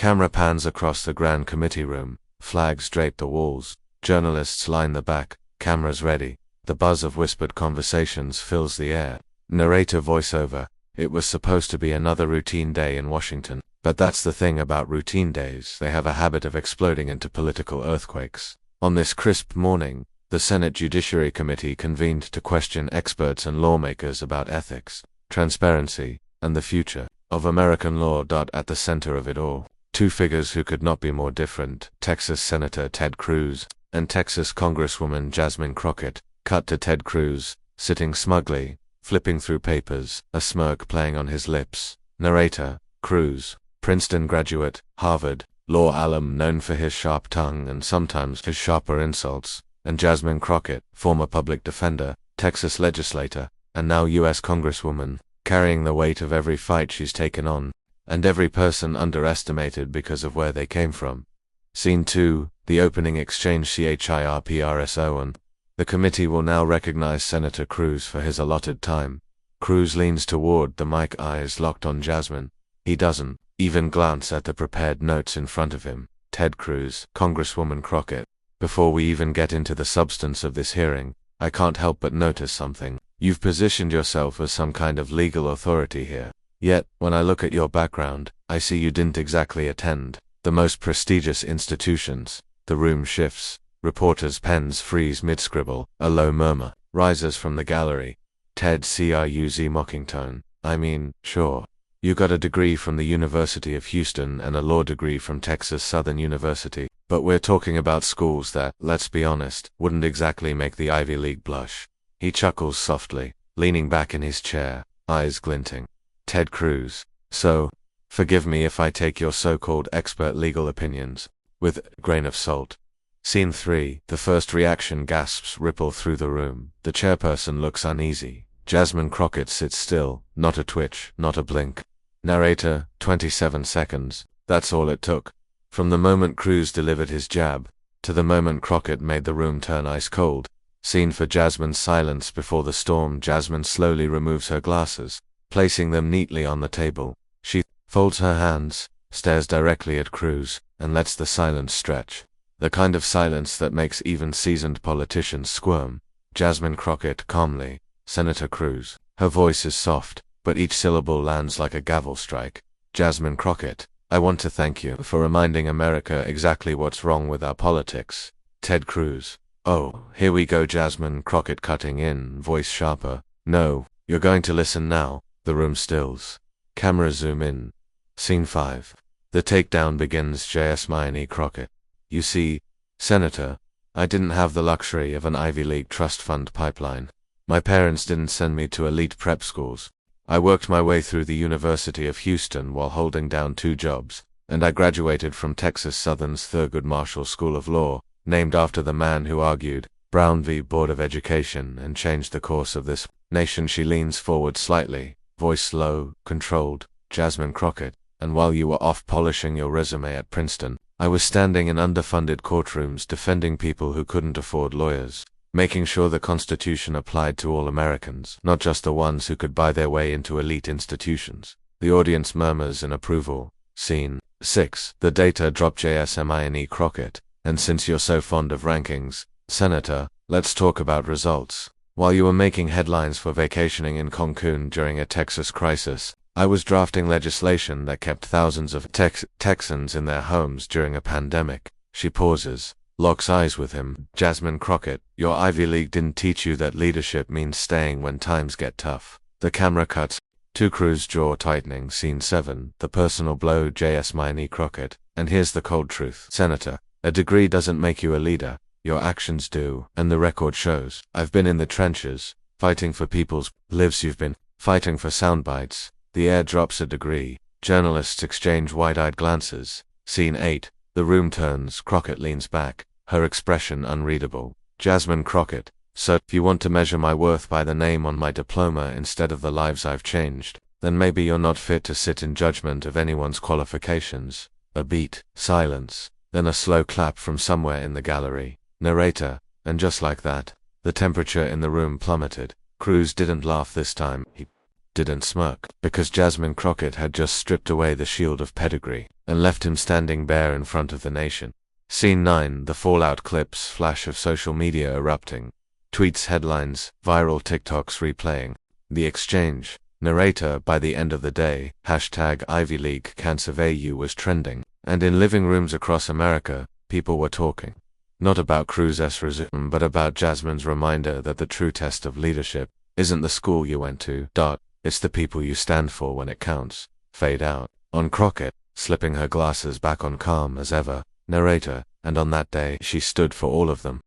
Camera pans across the Grand Committee room. Flags drape the walls. Journalists line the back. Cameras ready. The buzz of whispered conversations fills the air. Narrator voiceover. It was supposed to be another routine day in Washington. But that's the thing about routine days, they have a habit of exploding into political earthquakes. On this crisp morning, the Senate Judiciary Committee convened to question experts and lawmakers about ethics, transparency, and the future of American law. At the center of it all, two figures who could not be more different, Texas Senator Ted Cruz and Texas Congresswoman Jasmine Crockett. Cut to Ted Cruz, sitting smugly, flipping through papers, a smirk playing on his lips. Narrator: Cruz, Princeton graduate, Harvard law alum known for his sharp tongue and sometimes his sharper insults, and Jasmine Crockett, former public defender, Texas legislator, and now U.S. Congresswoman, carrying the weight of every fight she's taken on, and every person underestimated because of where they came from. Scene 2, the opening exchange. CHIRPRSO. The committee will now recognize Senator Cruz for his allotted time. Cruz leans toward the mic, eyes locked on Jasmine. He doesn't even glance at the prepared notes in front of him. Ted Cruz, Congresswoman Crockett. Before we even get into the substance of this hearing, I can't help but notice something. You've positioned yourself as some kind of legal authority here. Yet, when I look at your background, I see you didn't exactly attend the most prestigious institutions. The room shifts. Reporters' pens freeze mid-scribble. A low murmur rises from the gallery. Ted Cruz mocking tone. I mean, sure. You got a degree from the University of Houston and a law degree from Texas Southern University, but we're talking about schools that, let's be honest, wouldn't exactly make the Ivy League blush. He chuckles softly, leaning back in his chair, eyes glinting. Ted Cruz. So, forgive me if I take your so-called expert legal opinions with a grain of salt. Scene 3, the first reaction. Gasps ripple through the room. The chairperson looks uneasy. Jasmine Crockett sits still, not a twitch, not a blink. Narrator: 27 seconds. That's all it took. From the moment Cruz delivered his jab, to the moment Crockett made the room turn ice cold. Scene for Jasmine's silence before the storm. Jasmine slowly removes her glasses, placing them neatly on the table. She folds her hands, stares directly at Cruz, and lets the silence stretch. The kind of silence that makes even seasoned politicians squirm. Jasmine Crockett calmly. Senator Cruz. Her voice is soft, but each syllable lands like a gavel strike. Jasmine Crockett. I want to thank you for reminding America exactly what's wrong with our politics. Ted Cruz. Oh, here we go. Jasmine Crockett cutting in, voice sharper. No, you're going to listen now. The room stills. Camera zoom in. Scene 5. The takedown begins. Jasmine Crockett. You see, Senator, I didn't have the luxury of an Ivy League trust fund pipeline. My parents didn't send me to elite prep schools. I worked my way through the University of Houston while holding down 2 jobs, and I graduated from Texas Southern's Thurgood Marshall School of Law, named after the man who argued Brown v. Board of Education and changed the course of this nation. She leans forward slightly, voice low, controlled. Jasmine Crockett. And while you were off polishing your resume at Princeton, I was standing in underfunded courtrooms defending people who couldn't afford lawyers, making sure the Constitution applied to all Americans, not just the ones who could buy their way into elite institutions. The audience murmurs in approval. Scene 6. The data drop. Jasmine Crockett. And since you're so fond of rankings, Senator, let's talk about results. While you were making headlines for vacationing in Cancun during a Texas crisis, I was drafting legislation that kept thousands of Texans in their homes during a pandemic. She pauses, locks eyes with him. Jasmine Crockett, your Ivy League didn't teach you that leadership means staying when times get tough. The camera cuts to Cruz, jaw tightening. Scene 7, the personal blow. Jasmine Crockett. And here's the cold truth. Senator, a degree doesn't make you a leader. Your actions do, and the record shows. I've been in the trenches, fighting for people's lives. You've been fighting for sound bites. The air drops a degree. Journalists exchange wide-eyed glances. Scene 8. The room turns. Crockett leans back, her expression unreadable. Jasmine Crockett. So, if you want to measure my worth by the name on my diploma instead of the lives I've changed, then maybe you're not fit to sit in judgment of anyone's qualifications. A beat. Silence. Then a slow clap from somewhere in the gallery. Narrator. And just like that, the temperature in the room plummeted. Cruz didn't laugh this time. didn't smirk, because Jasmine Crockett had just stripped away the shield of pedigree and left him standing bare in front of the nation. Scene 9, the fallout clips, flash of social media erupting. Tweets, headlines, viral TikToks replaying. The exchange. Narrator, by the end of the day, hashtag Ivy League can survey you was trending, and in living rooms across America, people were talking. Not about Cruz's resume, but about Jasmine's reminder that the true test of leadership isn't the school you went to, it's the people you stand for when it counts. Fade out. On Crockett, slipping her glasses back on, calm as ever. Narrator, and on that day, she stood for all of them.